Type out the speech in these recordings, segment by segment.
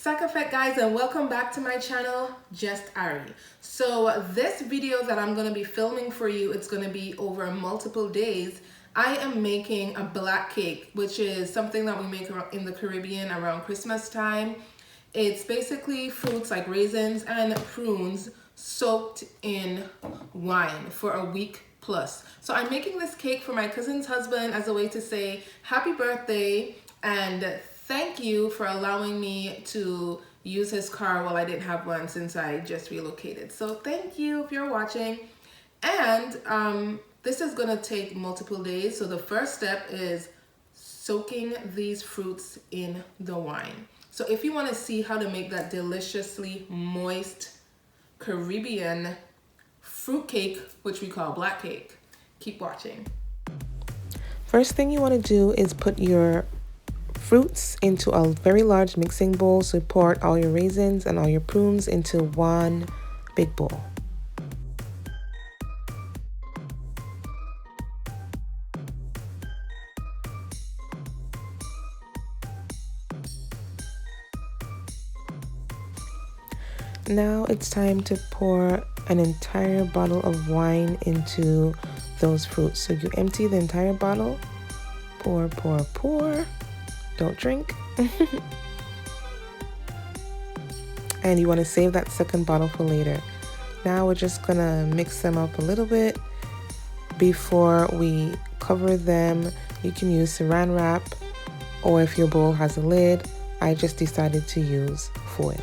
Ka Fete, guys, and welcome back to my channel, Just Ari. So this video that I'm going to be filming for you, it's going to be over multiple days. I am making a black cake, which is something that we make in the Caribbean around Christmas time. It's basically fruits like raisins and prunes soaked in wine for a week plus. So I'm making this cake for my cousin's husband as a way to say happy birthday and thank you for allowing me to use his car while I didn't have one since I just relocated. So thank you if you're watching. And this is gonna take multiple days. So the first step is soaking these fruits in the wine. So if you wanna see how to make that deliciously moist Caribbean fruit cake, which we call black cake, keep watching. First thing you wanna do is put your fruits into a very large mixing bowl. So pour out all your raisins and all your prunes into one big bowl. Now it's time to pour an entire bottle of wine into those fruits. So you empty the entire bottle, pour, pour, pour. Don't drink. And you want to save that second bottle for later. Now we're just gonna mix them up a little bit before we cover them. You can use saran wrap, or if your bowl has a lid, I just decided to use foil.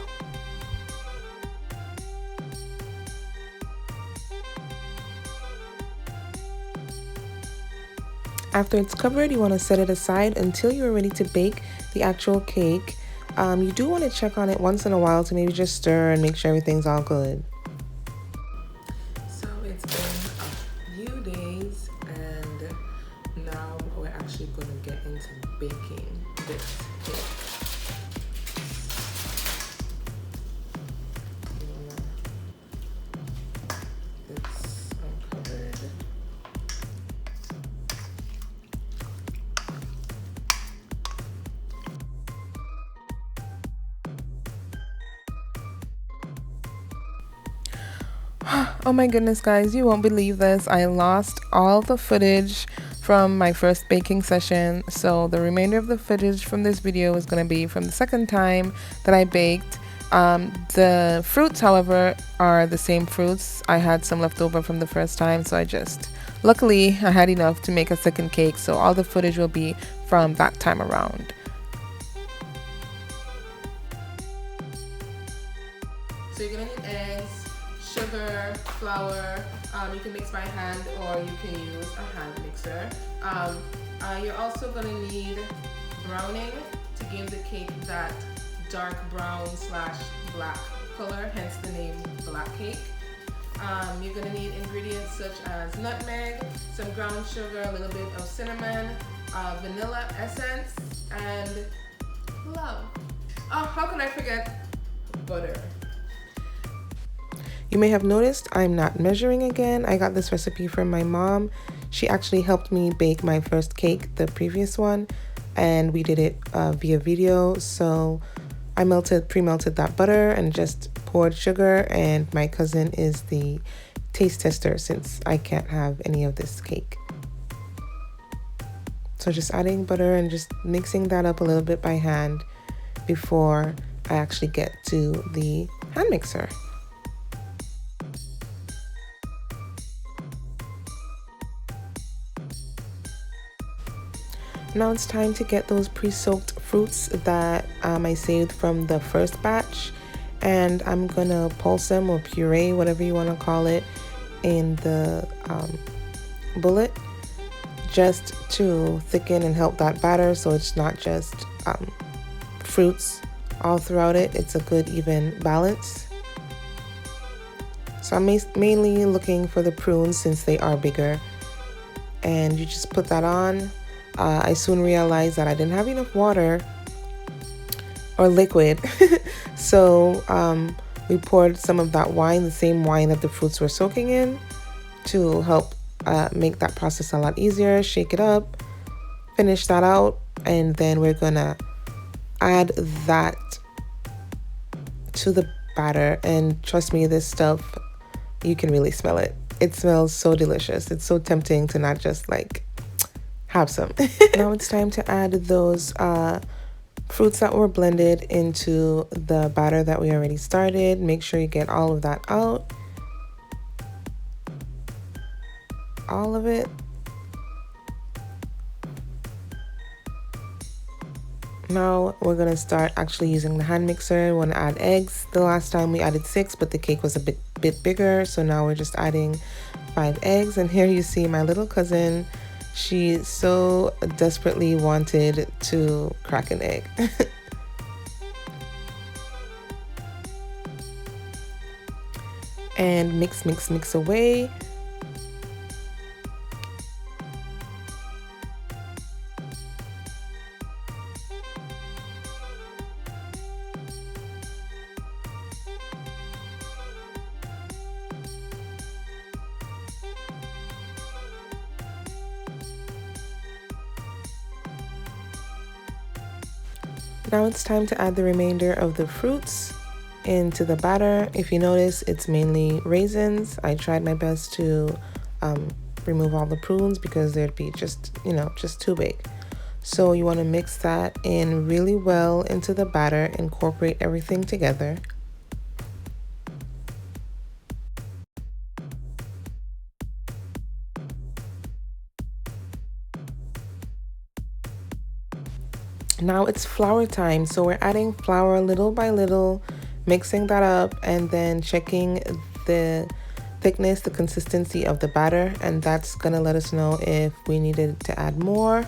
After it's covered, you want to set it aside until you're ready to bake the actual cake. You do want to check on it once in a while to maybe just stir and make sure everything's all good. So it's been a few days and now we're actually going to get into baking this cake. It's uncovered. Oh my goodness, guys, you won't believe this. I lost all the footage from my first baking session. So the remainder of the footage from this video is going to be from the second time that I baked. The fruits, however, are the same fruits. I had some left over from the first time, so luckily I had enough to make a second cake. So all the footage will be from that time around. So you're going to need eggs, sugar, flour. You can mix by hand or you can use a hand mixer. You're also going to need browning to give the cake that dark brown / black color, hence the name black cake. You're going to need ingredients such as nutmeg, some ground sugar, a little bit of cinnamon, vanilla essence, and love. Oh, how can I forget butter? You may have noticed I'm not measuring again. I got this recipe from my mom. She actually helped me bake my first cake, the previous one, and we did it via video. So I pre-melted that butter and just poured sugar, and my cousin is the taste tester since I can't have any of this cake. So just adding butter and just mixing that up a little bit by hand before I actually get to the hand mixer. Now it's time to get those pre-soaked fruits that I saved from the first batch, and I'm gonna pulse them or puree, whatever you want to call it, in the bullet just to thicken and help that batter so it's not just fruits all throughout it. It's a good even balance. So I'm mainly looking for the prunes since they are bigger, and you just put that on. I soon realized that I didn't have enough water or liquid. So we poured some of that wine, the same wine that the fruits were soaking in, to help make that process a lot easier. Shake it up, finish that out, and then we're gonna add that to the batter, and trust me, this stuff, you can really smell it. It smells so delicious. It's so tempting to not just like have some. Now it's time to add those fruits that were blended into the batter that we already started. Make sure you get all of that out. All of it. Now we're gonna start actually using the hand mixer. We want to add eggs. The last time we added 6, but the cake was a bit bigger, so now we're just adding 5 eggs. And here you see my little cousin. She so desperately wanted to crack an egg. And mix away. Now it's time to add the remainder of the fruits into the batter. If you notice, it's mainly raisins. I tried my best to remove all the prunes because they'd be just too big. So you want to mix that in really well into the batter, incorporate everything together. Now it's flour time, so we're adding flour little by little, mixing that up, and then checking the thickness, the consistency of the batter, and that's gonna let us know if we needed to add more.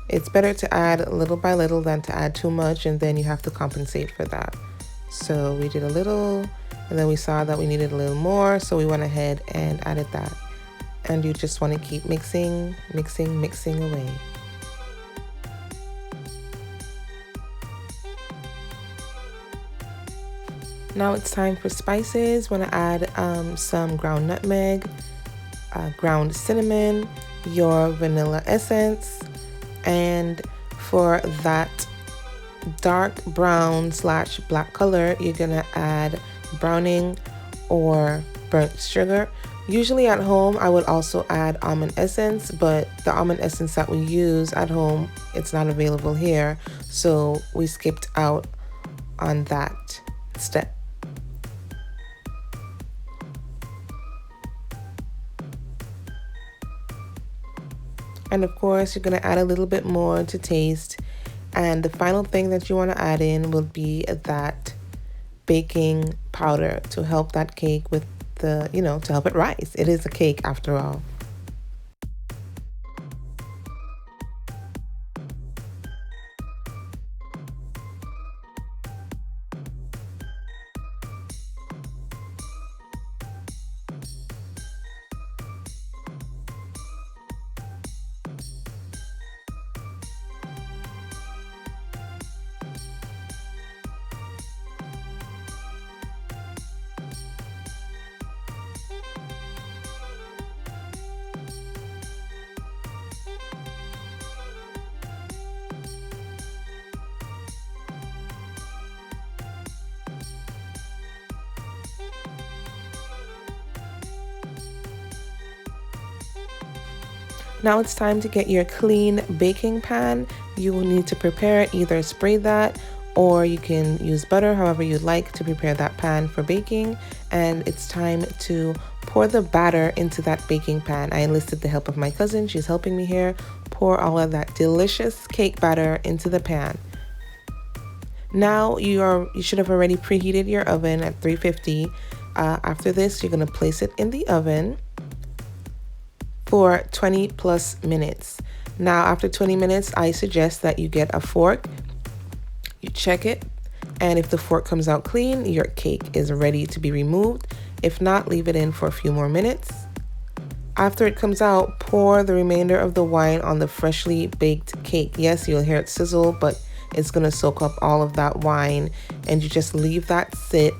It's better to add little by little than to add too much, and then you have to compensate for that. So we did a little, and then we saw that we needed a little more, so we went ahead and added that. And you just want to keep mixing away. Now it's time for spices. Want to add some ground nutmeg, ground cinnamon, your vanilla essence, and for that dark brown / black color, you're gonna add browning or burnt sugar. Usually at home, I would also add almond essence, but the almond essence that we use at home, it's not available here, so we skipped out on that step. And of course, you're going to add a little bit more to taste. And the final thing that you want to add in will be that baking powder to help that cake with the, to help it rise. It is a cake after all. Now it's time to get your clean baking pan. You will need to prepare, either spray that or you can use butter, however you'd like to prepare that pan for baking. And it's time to pour the batter into that baking pan. I enlisted the help of my cousin. She's helping me here. Pour all of that delicious cake batter into the pan. Now you should have already preheated your oven at 350. After this, you're gonna place it in the oven for 20 plus minutes. Now, after 20 minutes, I suggest that you get a fork, you check it, and if the fork comes out clean, your cake is ready to be removed. If not, leave it in for a few more minutes. After it comes out, pour the remainder of the wine on the freshly baked cake. Yes, you'll hear it sizzle, but it's gonna soak up all of that wine, and you just leave that sit,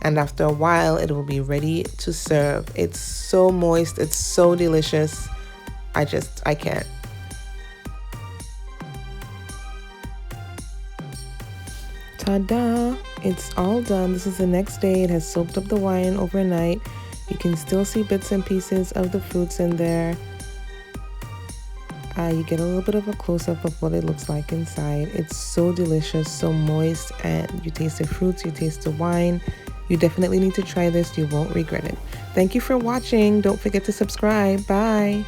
and after a while it will be ready to serve. It's so moist, it's so delicious. I can't. Ta-da! it's all done. This is the next day. It has soaked up the wine overnight. You can still see bits and pieces of the fruits in there. You get a little bit of a close-up of what it looks like inside. It's so delicious, so moist, and you taste the fruits, you taste the wine. You definitely need to try this. You won't regret it. Thank you for watching. Don't forget to subscribe. Bye.